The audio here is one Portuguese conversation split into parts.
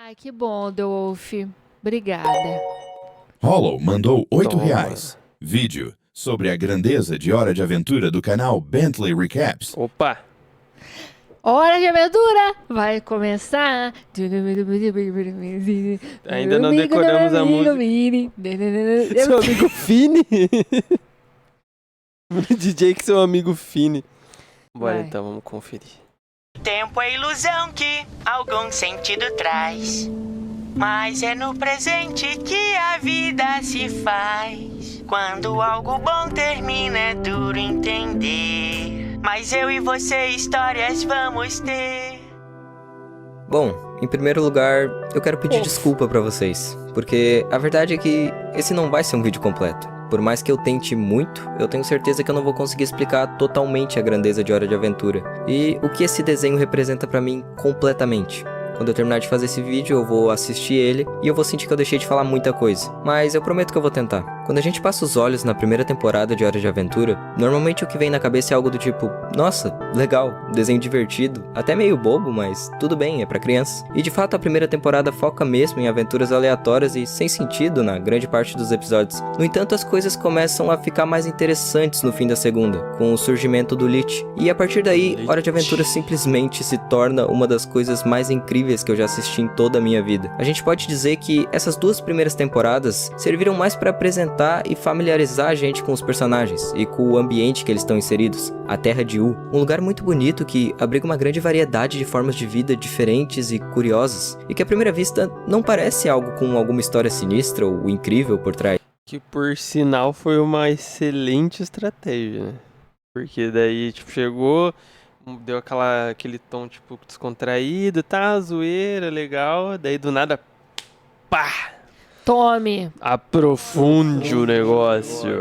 Ai, que bom, The Wolf. Obrigada. Hollow mandou Toma. R$ 8. Vídeo sobre a grandeza de Hora de Aventura do canal Bentley Recaps. Opa! Hora de aventura vai começar. Ainda não decoramos a música. Seu amigo Fini? DJ que seu amigo Fini. Bora Vai. então, vamos conferir. Tempo é ilusão que algum sentido traz, mas é no presente que a vida se faz. Quando algo bom termina é duro entender, mas eu e você histórias vamos ter. Bom, em primeiro lugar, eu quero pedir desculpa pra vocês, porque a verdade é que esse não vai ser um vídeo completo. Por mais que eu tente muito, eu tenho certeza que eu não vou conseguir explicar totalmente a grandeza de Hora de Aventura e o que esse desenho representa pra mim completamente. Quando eu terminar de fazer esse vídeo, eu vou assistir ele e eu vou sentir que eu deixei de falar muita coisa. Mas eu prometo que eu vou tentar. Quando a gente passa os olhos na primeira temporada de Hora de Aventura, normalmente o que vem na cabeça é algo do tipo: nossa, legal, desenho divertido, até meio bobo, mas tudo bem, é pra criança. E de fato a primeira temporada foca mesmo em aventuras aleatórias e sem sentido na grande parte dos episódios. No entanto, as coisas começam a ficar mais interessantes no fim da segunda, com o surgimento do Lich. E a partir daí, Hora de Aventura simplesmente se torna uma das coisas mais incríveis que eu já assisti em toda a minha vida. A gente pode dizer que essas duas primeiras temporadas serviram mais para apresentar e familiarizar a gente com os personagens e com o ambiente que eles estão inseridos, a Terra de U, um lugar muito bonito que abriga uma grande variedade de formas de vida diferentes e curiosas, e que à primeira vista não parece algo com alguma história sinistra ou incrível por trás. Que por sinal foi uma excelente estratégia, né? Porque daí, tipo, chegou, deu aquele tom, tipo, descontraído, tá, zoeira, legal. Daí do nada, pá! Tome. Aprofunde o negócio.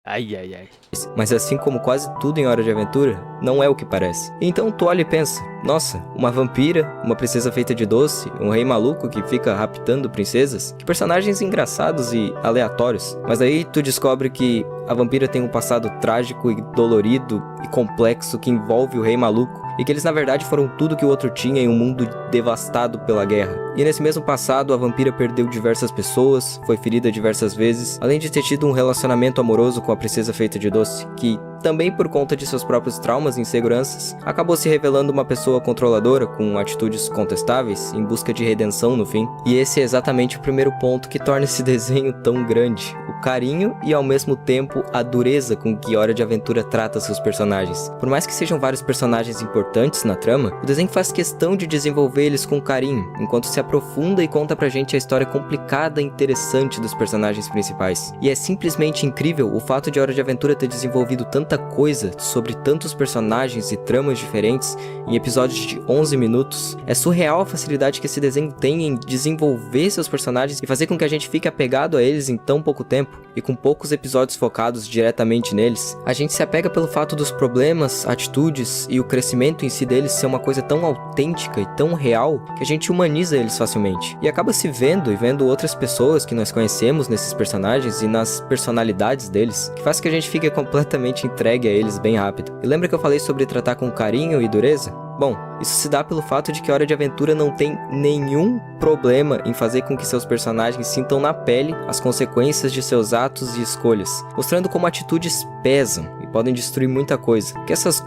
Ai, ai, ai. Mas assim como quase tudo em Hora de Aventura, não é o que parece. Então tu olha e pensa: nossa, uma vampira, uma princesa feita de doce, um rei maluco que fica raptando princesas? Que personagens engraçados e aleatórios. Mas aí tu descobre que a vampira tem um passado trágico e dolorido e complexo que envolve o rei maluco, e que eles na verdade foram tudo que o outro tinha em um mundo devastado pela guerra. E nesse mesmo passado, a vampira perdeu diversas pessoas, foi ferida diversas vezes, além de ter tido um relacionamento amoroso com a princesa feita de doce, que também por conta de seus próprios traumas e inseguranças, acabou se revelando uma pessoa controladora com atitudes contestáveis em busca de redenção no fim. E esse é exatamente o primeiro ponto que torna esse desenho tão grande: o carinho e ao mesmo tempo a dureza com que Hora de Aventura trata seus personagens. Por mais que sejam vários personagens importantes na trama, o desenho faz questão de desenvolver eles com carinho, enquanto se aprofunda e conta pra gente a história complicada e interessante dos personagens principais. E é simplesmente incrível o fato de Hora de Aventura ter desenvolvido tanta coisa sobre tantos personagens e tramas diferentes em episódios de 11 minutos. É surreal a facilidade que esse desenho tem em desenvolver seus personagens e fazer com que a gente fique apegado a eles em tão pouco tempo. E com poucos episódios focados diretamente neles, a gente se apega pelo fato dos problemas, atitudes e o crescimento em si deles ser uma coisa tão autêntica e tão real que a gente humaniza eles facilmente. E acaba se vendo e vendo outras pessoas que nós conhecemos nesses personagens e nas personalidades deles, que faz que a gente fique completamente entregue a eles bem rápido. E lembra que eu falei sobre tratar com carinho e dureza? Bom, isso se dá pelo fato de que Hora de Aventura não tem nenhum problema em fazer com que seus personagens sintam na pele as consequências de seus atos e escolhas, mostrando como atitudes pesam e podem destruir muita coisa. Que essas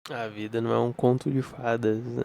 A vida não é um conto de fadas, né?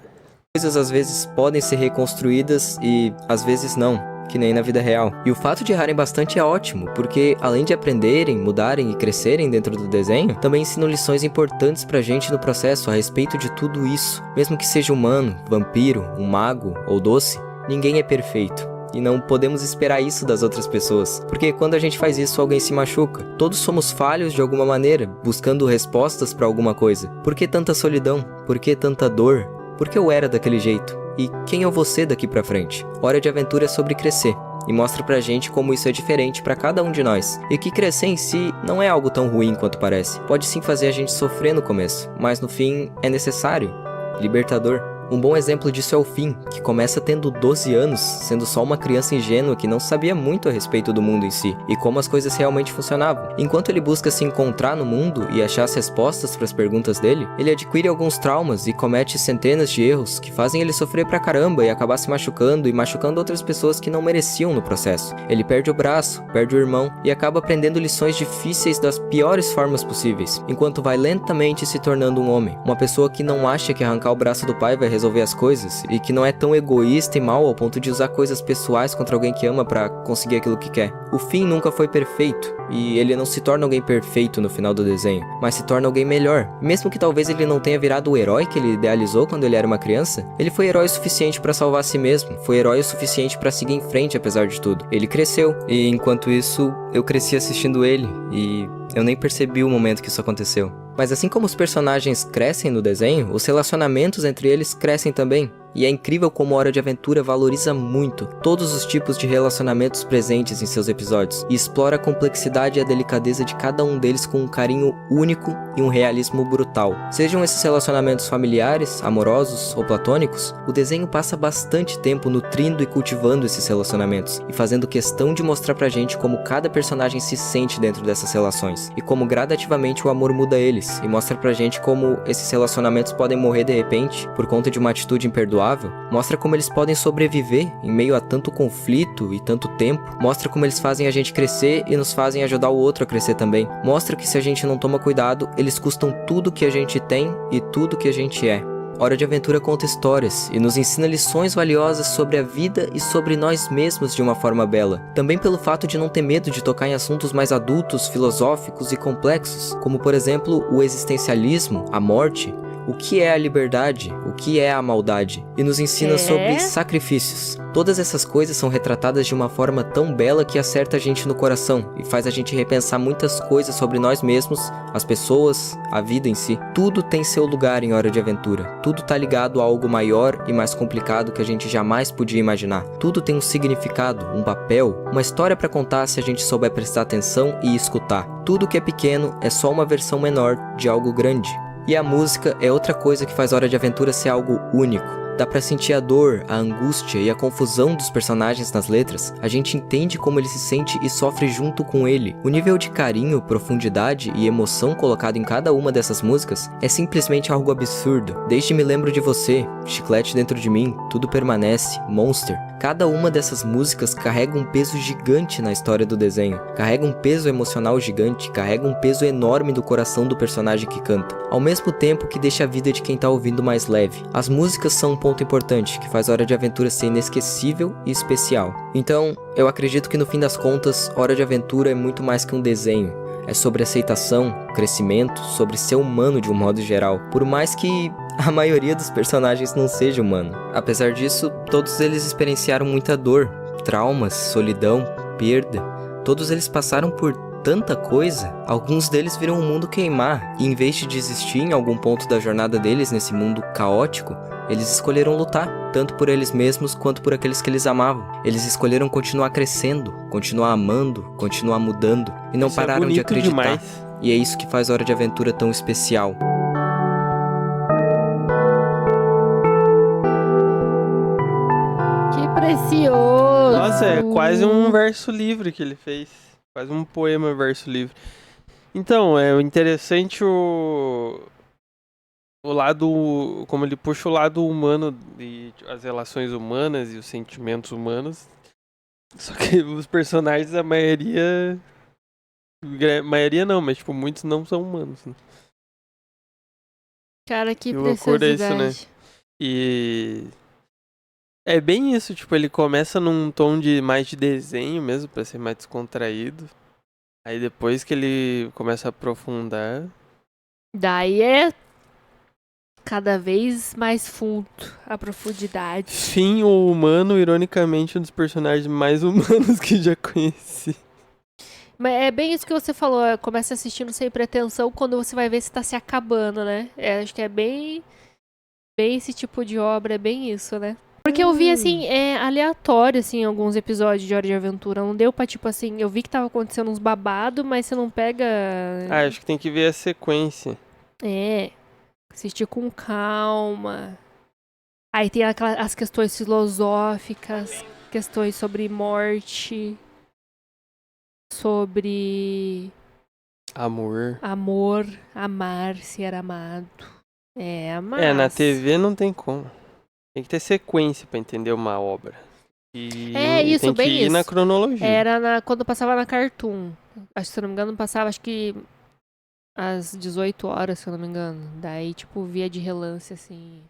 coisas às vezes podem ser reconstruídas e às vezes não, que nem na vida real. E o fato de errarem bastante é ótimo, porque além de aprenderem, mudarem e crescerem dentro do desenho, também ensinam lições importantes pra gente no processo a respeito de tudo isso. Mesmo que seja humano, vampiro, um mago ou doce, ninguém é perfeito. E não podemos esperar isso das outras pessoas, porque quando a gente faz isso, alguém se machuca. Todos somos falhos de alguma maneira, buscando respostas pra alguma coisa. Por que tanta solidão? Por que tanta dor? Por que eu era daquele jeito? E quem é você daqui pra frente? Hora de Aventura é sobre crescer, e mostra pra gente como isso é diferente pra cada um de nós, e que crescer em si não é algo tão ruim quanto parece. Pode sim fazer a gente sofrer no começo, mas no fim é necessário, libertador. Um bom exemplo disso é o Finn, que começa tendo 12 anos, sendo só uma criança ingênua que não sabia muito a respeito do mundo em si, e como as coisas realmente funcionavam. Enquanto ele busca se encontrar no mundo e achar as respostas para as perguntas dele, ele adquire alguns traumas e comete centenas de erros que fazem ele sofrer pra caramba e acabar se machucando e machucando outras pessoas que não mereciam no processo. Ele perde o braço, perde o irmão e acaba aprendendo lições difíceis das piores formas possíveis, enquanto vai lentamente se tornando um homem. Uma pessoa que não acha que arrancar o braço do pai vai resolver as coisas e que não é tão egoísta e mal ao ponto de usar coisas pessoais contra alguém que ama pra conseguir aquilo que quer. O Finn nunca foi perfeito e ele não se torna alguém perfeito no final do desenho, mas se torna alguém melhor. Mesmo que talvez ele não tenha virado o herói que ele idealizou quando ele era uma criança, ele foi herói o suficiente pra salvar a si mesmo, foi herói o suficiente pra seguir em frente apesar de tudo. Ele cresceu e enquanto isso eu cresci assistindo ele e eu nem percebi o momento que isso aconteceu. Mas assim como os personagens crescem no desenho, os relacionamentos entre eles crescem também. E é incrível como Hora de Aventura valoriza muito todos os tipos de relacionamentos presentes em seus episódios e explora a complexidade e a delicadeza de cada um deles com um carinho único e um realismo brutal. Sejam esses relacionamentos familiares, amorosos ou platônicos, o desenho passa bastante tempo nutrindo e cultivando esses relacionamentos e fazendo questão de mostrar pra gente como cada personagem se sente dentro dessas relações e como gradativamente o amor muda eles e mostra pra gente como esses relacionamentos podem morrer de repente por conta de uma atitude imperdoável. Mostra como eles podem sobreviver em meio a tanto conflito e tanto tempo. Mostra como eles fazem a gente crescer e nos fazem ajudar o outro a crescer também. Mostra que se a gente não toma cuidado, eles custam tudo que a gente tem e tudo que a gente é. Hora de Aventura conta histórias e nos ensina lições valiosas sobre a vida e sobre nós mesmos de uma forma bela. Também pelo fato de não ter medo de tocar em assuntos mais adultos, filosóficos e complexos, como por exemplo o existencialismo, a morte, o que é a liberdade, o que é a maldade, e nos ensina sobre sacrifícios. Todas essas coisas são retratadas de uma forma tão bela que acerta a gente no coração e faz a gente repensar muitas coisas sobre nós mesmos, as pessoas, a vida em si. Tudo tem seu lugar em Hora de Aventura. Tudo tá ligado a algo maior e mais complicado que a gente jamais podia imaginar. Tudo tem um significado, um papel, uma história pra contar se a gente souber prestar atenção e escutar. Tudo que é pequeno é só uma versão menor de algo grande. E a música é outra coisa que faz Hora de Aventura ser algo único. Dá pra sentir a dor, a angústia e a confusão dos personagens nas letras. A gente entende como ele se sente e sofre junto com ele. O nível de carinho, profundidade e emoção colocado em cada uma dessas músicas é simplesmente algo absurdo. Desde Me Lembro de Você, Chiclete Dentro de Mim, Tudo Permanece, Monster. Cada uma dessas músicas carrega um peso gigante na história do desenho. Carrega um peso emocional gigante, carrega um peso enorme do coração do personagem que canta. Ao mesmo tempo que deixa a vida de quem tá ouvindo mais leve. As músicas são um ponto importante, que faz Hora de Aventura ser inesquecível e especial. Então, eu acredito que no fim das contas, Hora de Aventura é muito mais que um desenho. É sobre aceitação, crescimento, sobre ser humano de um modo geral. Por mais que a maioria dos personagens não seja humano. Apesar disso, todos eles experienciaram muita dor, traumas, solidão, perda. Todos eles passaram por tanta coisa. Alguns deles viram o mundo queimar, e em vez de desistir em algum ponto da jornada deles nesse mundo caótico, eles escolheram lutar, tanto por eles mesmos quanto por aqueles que eles amavam. Eles escolheram continuar crescendo, continuar amando, continuar mudando, e não pararam de acreditar. Demais. E é isso que faz Hora de Aventura tão especial. Precioso. Nossa, é quase um verso livre que ele fez. Quase um poema verso livre. Então, é interessante o lado, como ele puxa o lado humano e as relações humanas e os sentimentos humanos. Só que os personagens, a maioria não, mas tipo, muitos não são humanos, né? Cara, que loucura preciosidade. isso, né? E é bem isso, tipo, ele começa num tom mais de desenho mesmo, pra ser mais descontraído. Aí depois que ele começa a aprofundar... Daí é cada vez mais fundo a profundidade. Finn, o humano, ironicamente, um dos personagens mais humanos que já conheci. Mas é bem isso que você falou, começa assistindo sem pretensão quando você vai ver se tá se acabando, né? Acho que é bem esse tipo de obra, é bem isso, né? Porque eu vi, assim, aleatório, assim, alguns episódios de Hora de Aventura. Não deu pra, tipo assim, eu vi que tava acontecendo uns babados, mas você não pega... acho que tem que ver a sequência. Assistir com calma. Aí tem as questões filosóficas, questões sobre morte, sobre Amor. amor, amar, ser amado. Amar. É, na TV não tem como. Tem que ter sequência pra entender uma obra. E Isso, tem que bem ir na isso. cronologia. Era quando passava na Cartoon. Acho que, se eu não me engano, passava, acho que às 18 horas, se eu não me engano. Daí, tipo, via de relance, assim.